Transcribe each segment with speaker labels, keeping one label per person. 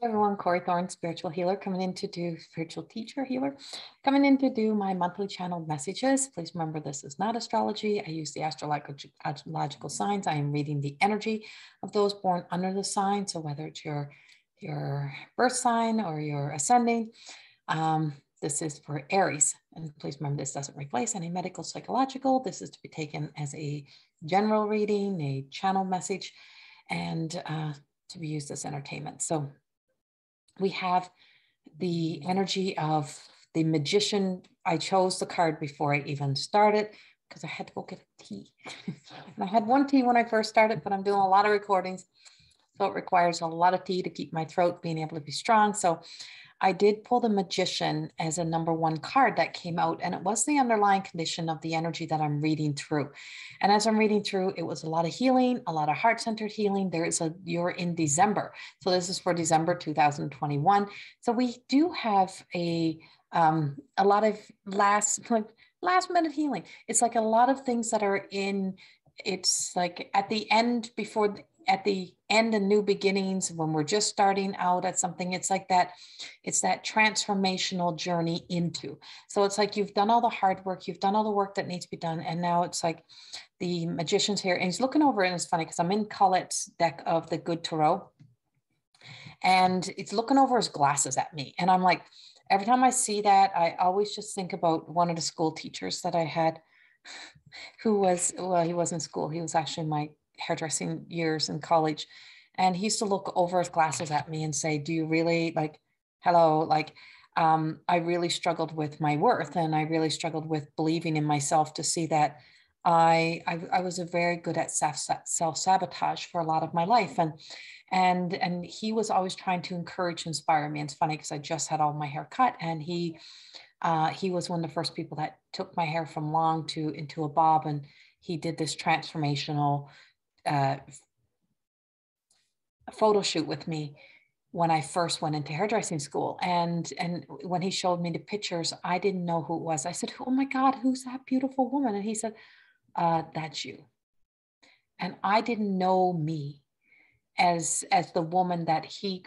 Speaker 1: Everyone, Corrie Thorne, spiritual healer, coming in to do spiritual teacher healer, coming in to do my monthly channel messages. Please remember, this is not astrology. I use the astrological signs. I am reading the energy of those born under the sign. So whether it's your birth sign or your ascending, this is for Aries. And please remember, this doesn't replace any medical, psychological. This is to be taken as a general reading, a channel message, and to be used as entertainment. So we have the energy of the Magician. I chose the card before I even started because I had to go get a tea. And I had one tea when I first started, but I'm doing a lot of recordings. So it requires a lot of tea to keep my throat being able to be strong. So I did pull the Magician as a number one card that came out, and it was the underlying condition of the energy that I'm reading through. And as I'm reading through, it was a lot of healing, a lot of heart-centered healing. You're in December. So this is for December 2021. So we do have a lot of last minute healing. It's like a lot of things that are in, it's like at the end at the end and new beginnings, when we're just starting out at something, it's like that, it's that transformational journey into. So it's like you've done all the hard work, you've done all the work that needs to be done. And now it's like the Magician's here and he's looking over, and it's funny because I'm in Colette's deck of the Good Tarot, and it's looking over his glasses at me. And I'm like, every time I see that, I always just think about one of the school teachers that I had who was, well, he wasn't in school. He was actually my hairdressing years in college. And he used to look over his glasses at me and say, do you really, like, hello, like, I really struggled with my worth, and I really struggled with believing in myself, to see that I was a very good at self-sabotage for a lot of my life. And he was always trying to encourage, inspire me. And it's funny because I just had all my hair cut, and he was one of the first people that took my hair from long into a bob. And he did this transformational photo shoot with me when I first went into hairdressing school. And when he showed me the pictures, I didn't know who it was. I said, oh my God, who's that beautiful woman? And he said, that's you. And I didn't know me as the woman that he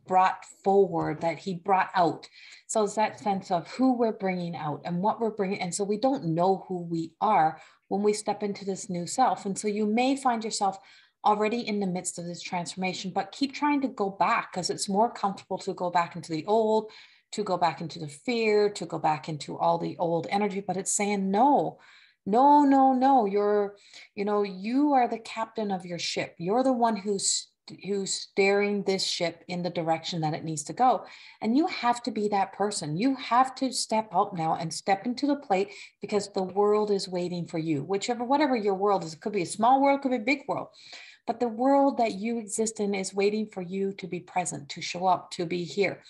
Speaker 1: brought forward, that he brought out. So it's that sense of who we're bringing out and what we're bringing. And so we don't know who we are when we step into this new self. And so you may find yourself already in the midst of this transformation, but keep trying to go back, because it's more comfortable to go back into the old, to go back into the fear, to go back into all the old energy. But it's saying, no, you are the captain of your ship. You're the one who's steering this ship in the direction that it needs to go. And you have to be that person. You have to step up now and step into the plate, because the world is waiting for you. Whatever your world is, it could be a small world, it could be a big world. But the world that you exist in is waiting for you to be present, to show up, to be here.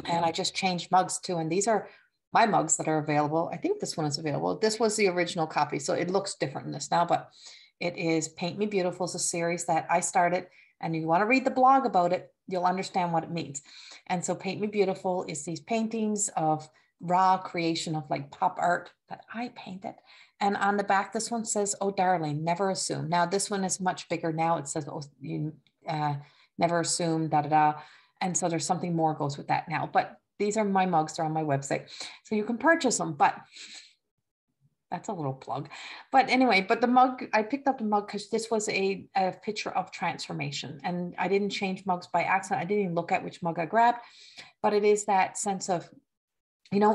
Speaker 1: And I just changed mugs too. And these are my mugs that are available. I think this one is available. This was the original copy, so it looks different in this now, but it is Paint Me Beautiful. It's a series that I started, and you want to read the blog about it, you'll understand what it means. And so Paint Me Beautiful is these paintings of raw creation of like pop art that I painted. And on the back, this one says, oh, darling, never assume. Now, this one is much bigger now. It says, oh, you never assume, da, da, da. And so there's something more goes with that now. But these are my mugs. They're on my website. So you can purchase them. But that's a little plug. But anyway, but the mug, I picked up the mug because this was a picture of transformation. And I didn't change mugs by accident. I didn't even look at which mug I grabbed. But it is that sense of,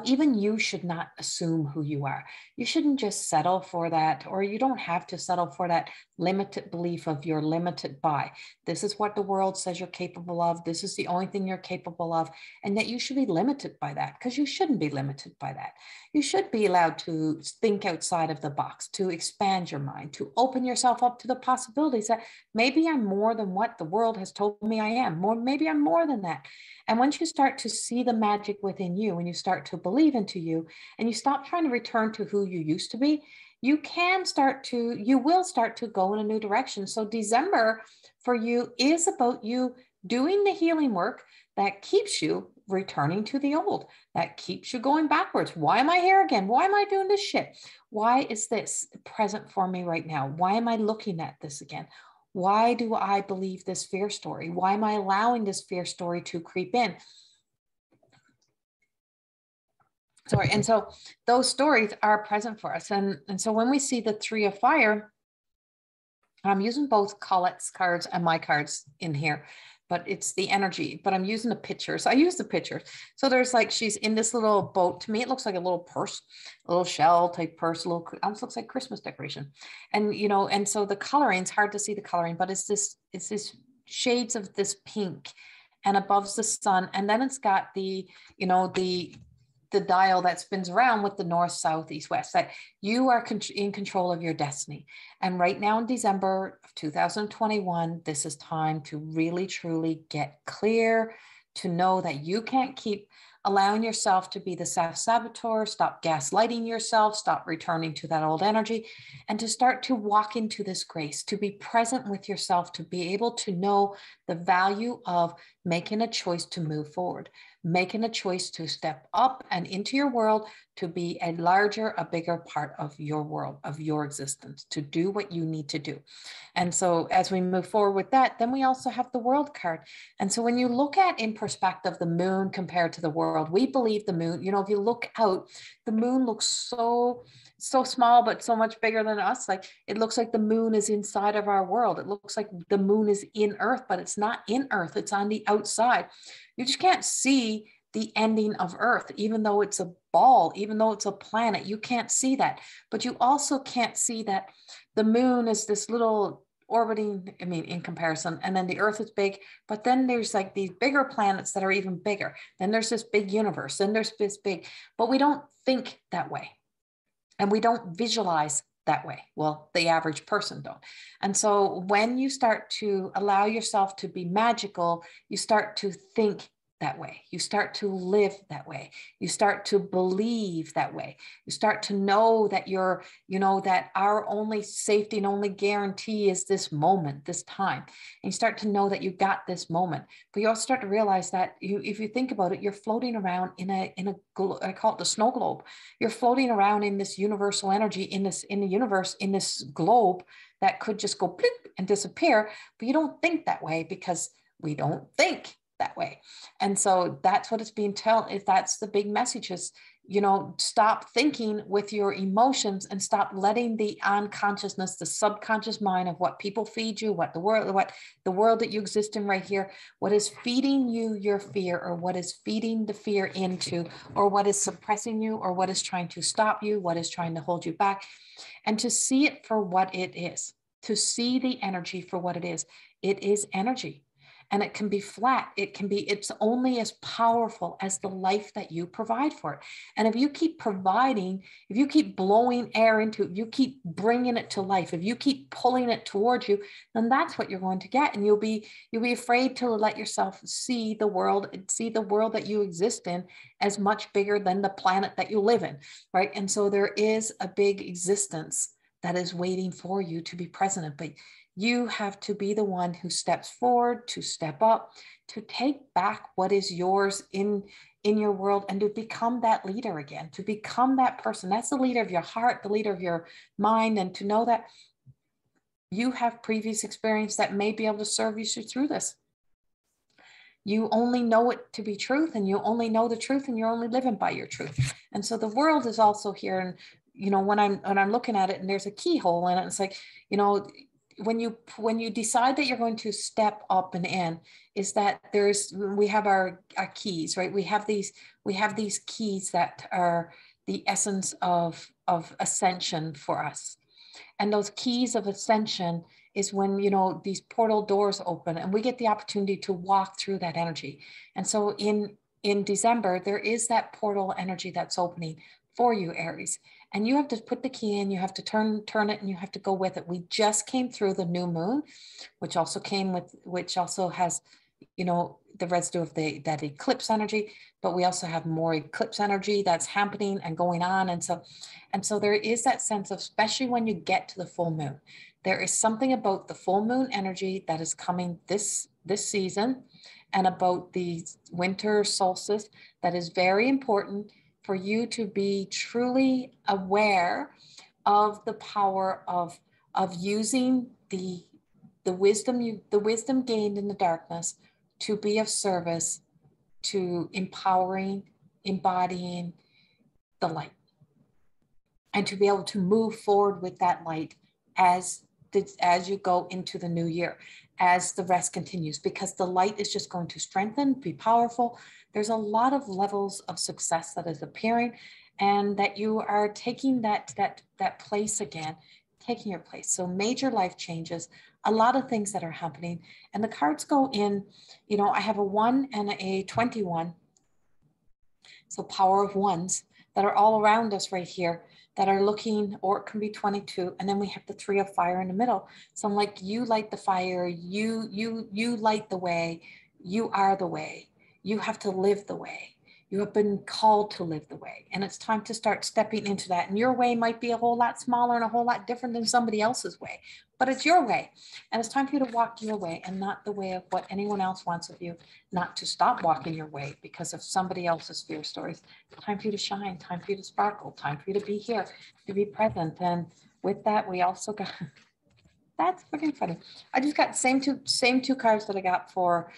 Speaker 1: even you should not assume who you are. You shouldn't just settle for that, or you don't have to settle for that limited belief of you're limited by. This is what the world says you're capable of. This is the only thing you're capable of, and that you should be limited by that, because you shouldn't be limited by that. You should be allowed to think outside of the box, to expand your mind, to open yourself up to the possibilities that maybe I'm more than what the world has told me I am. Maybe I'm more than that. And once you start to see the magic within you, when you start to believe into you, and you stop trying to return to who you used to be, you will start to go in a new direction. So December for you is about you doing the healing work that keeps you returning to the old, that keeps you going backwards. Why am I here again? Why am I doing this shit? Why is this present for me right now? Why am I looking at this again? Why do I believe this fear story? Why am I allowing this fear story to creep in? Sorry. And so those stories are present for us. And so when we see the 3 of fire, I'm using both Colette's cards and my cards in here, but it's the energy, but I'm using the pictures. I use the pictures. So there's like, she's in this little boat. To me, it looks like a little purse, a little shell type purse, almost looks like Christmas decoration. And, you know, and so the coloring, it's hard to see the coloring, but it's this shades of this pink and above the sun. And then it's got the, you know, the dial that spins around with the north, south, east, west, that you are in control of your destiny. And right now in December of 2021, this is time to really, truly get clear, to know that you can't keep allowing yourself to be the self-saboteur, stop gaslighting yourself, stop returning to that old energy, and to start to walk into this grace, to be present with yourself, to be able to know the value of making a choice to move forward, making a choice to step up and into your world, to be a larger, a bigger part of your world, of your existence, to do what you need to do. And so as we move forward with that, then we also have the world card. And so when you look at in perspective, the moon compared to the world, we believe the moon, you know, if you look out, the moon looks so small, but so much bigger than us. Like it looks like the moon is inside of our world. It looks like the moon is in Earth, but it's not in Earth. It's on the outside. You just can't see the ending of Earth, even though it's a ball, even though it's a planet, you can't see that. But you also can't see that the moon is this little orbiting, I mean, in comparison, and then the Earth is big, but then there's like these bigger planets that are even bigger. Then there's this big universe, then there's this big, but we don't think that way. And we don't visualize that way. Well, the average person don't. And so when you start to allow yourself to be magical, you start to think that way. You start to live that way. You start to believe that way. You start to know that you're, you know, that our only safety and only guarantee is this moment, this time. And you start to know that you got this moment. But you also start to realize that if you think about it, you're floating around in a, I call it the snow globe. You're floating around in this universal energy, in the universe, in this globe that could just go bloop and disappear. But you don't think that way because we don't think that way. And so that's what it's being told. If that's the big message is, you know, stop thinking with your emotions and stop letting the unconsciousness, the subconscious mind of what people feed you, what the world that you exist in right here, what is feeding you your fear, or what is feeding the fear into, or what is suppressing you, or what is trying to stop you, what is trying to hold you back, and to see it for what it is, to see the energy for what it is. It is energy. And it can be flat. It's only as powerful as the life that you provide for it. And if you keep providing, if you keep blowing air into it, you keep bringing it to life, if you keep pulling it towards you, then that's what you're going to get. And you'll be afraid to let yourself see the world that you exist in as much bigger than the planet that you live in, right? And so there is a big existence that is waiting for you to be present. But you have to be the one who steps forward, to step up, to take back what is yours in your world, and to become that leader again, to become that person. That's the leader of your heart, the leader of your mind, and to know that you have previous experience that may be able to serve you through this. You only know it to be truth, and you only know the truth, and you're only living by your truth. And so the world is also here. And, you know, when I'm looking at it and there's a keyhole in it, it's like, you know, when you decide that you're going to step up and in, is that we have our keys, right? We have these keys that are the essence of ascension for us. And those keys of ascension is when, you know, these portal doors open and we get the opportunity to walk through that energy. And so in December, there is that portal energy that's opening for you, Aries. And you have to put the key in, you have to turn it, and you have to go with it. We just came through the new moon, which also has, you know, the residue of that eclipse energy, but we also have more eclipse energy that's happening and going on. And so there is that sense of, especially when you get to the full moon, there is something about the full moon energy that is coming this season, and about the winter solstice that is very important for you to be truly aware of the power of using the the wisdom gained in the darkness to be of service, to empowering, embodying the light, and to be able to move forward with that light as you go into the new year, as the rest continues, because the light is just going to strengthen, be powerful. There's a lot of levels of success that is appearing, and that you are taking that place again, taking your place. So major life changes, a lot of things that are happening, and the cards go in, you know, I have a 1 and a 21. So power of ones that are all around us right here, that are looking, or it can be 22. And then we have the 3 of fire in the middle. So I'm like, you light the fire, you light the way, you are the way, you have to live the way. You have been called to live the way. And it's time to start stepping into that. And your way might be a whole lot smaller and a whole lot different than somebody else's way, but it's your way. And it's time for you to walk your way and not the way of what anyone else wants of you, not to stop walking your way because of somebody else's fear stories. Time for you to shine, time for you to sparkle, time for you to be here, to be present. And with that, we also got, that's freaking funny. I just got same two cards that I got for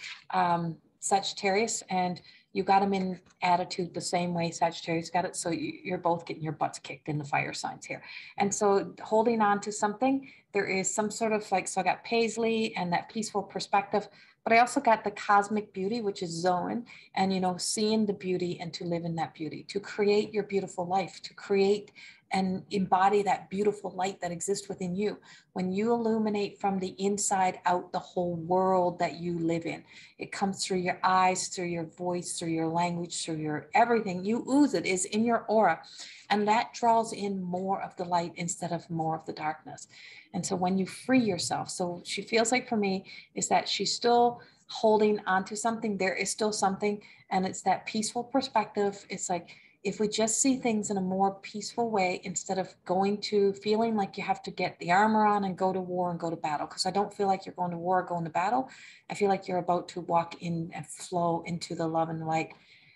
Speaker 1: Sagittarius, and you got them in attitude the same way Sagittarius got it. So you're both getting your butts kicked in the fire signs here. And so holding on to something, there is some sort of like, so I got Paisley and that peaceful perspective, but I also got the cosmic beauty, which is Zoan, and, you know, seeing the beauty and to live in that beauty, to create your beautiful life, to create and embody that beautiful light that exists within you. When you illuminate from the inside out the whole world that you live in, it comes through your eyes, through your voice, through your language, through your everything. You ooze it, is in your aura. And that draws in more of the light instead of more of the darkness. And so when you free yourself, so she feels like for me is that she's still holding onto something. There is still something, and it's that peaceful perspective. It's like, if we just see things in a more peaceful way, instead of going to feeling like you have to get the armor on and go to war and go to battle, because I don't feel like you're going to war or going to battle. I feel like you're about to walk in and flow into the love and light,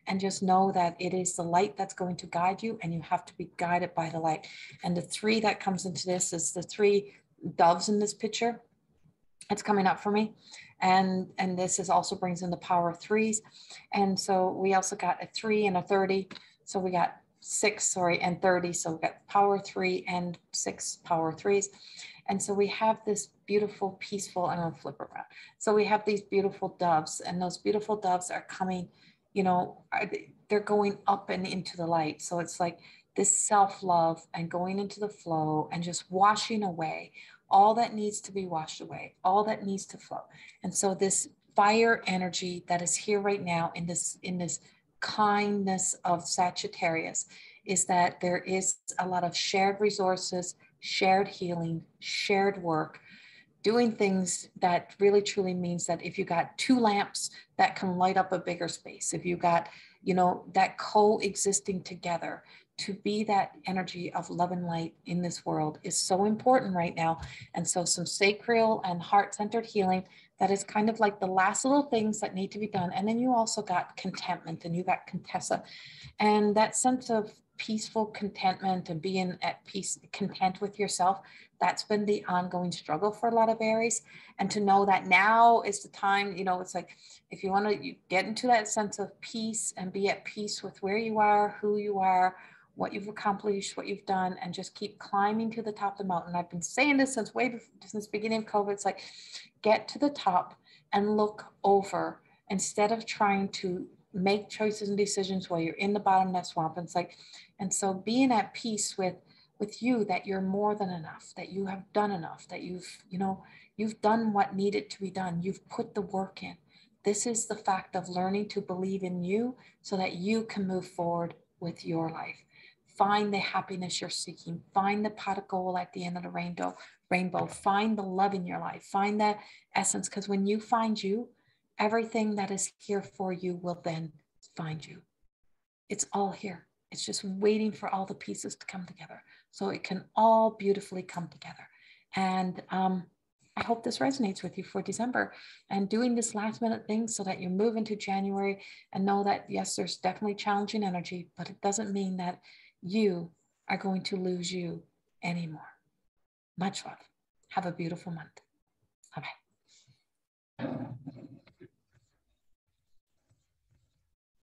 Speaker 1: and just know that it is the light that's going to guide you, and you have to be guided by the light. And the 3 that comes into this is the 3 doves in this picture. It's coming up for me. And this is also brings in the power of 3s. And so we also got a 3 and a 30. So we got 6, and 30. So we got power 3 and 6 power 3s. And so we have this beautiful, peaceful, and I'll flip around. So we have these beautiful doves, and those beautiful doves are coming, you know, they're going up and into the light. So it's like this self-love and going into the flow and just washing away all that needs to be washed away, all that needs to flow. And so this fire energy that is here right now in this kindness of Sagittarius is that there is a lot of shared resources, shared healing, shared work, doing things that really truly means that if you got 2 lamps that can light up a bigger space, if you got, you know, that coexisting together, to be that energy of love and light in this world is so important right now. And so some sacral and heart-centered healing, that is kind of like the last little things that need to be done. And then you also got contentment, and you got Contessa, and that sense of peaceful contentment and being at peace, content with yourself. That's been the ongoing struggle for a lot of Aries. And to know that now is the time, you know, it's like, if you want to get into that sense of peace and be at peace with where you are, who you are, what you've accomplished, what you've done, and just keep climbing to the top of the mountain. I've been saying this since since the beginning of COVID. It's like, get to the top and look over instead of trying to make choices and decisions while you're in the bottom of that swamp. And it's like, and so being at peace with you, that you're more than enough, that you have done enough, that you've done what needed to be done. You've put the work in. This is the fact of learning to believe in you so that you can move forward with your life. Find the happiness you're seeking. Find the pot of gold at the end of the rainbow. Find the love in your life. Find that essence, because when you find you, everything that is here for you will then find you. It's all here. It's just waiting for all the pieces to come together so it can all beautifully come together. And I hope this resonates with you for December, and doing this last minute thing so that you move into January and know that, yes, there's definitely challenging energy, but it doesn't mean that you are going to lose you anymore. Much love. Have a beautiful month. Bye-bye.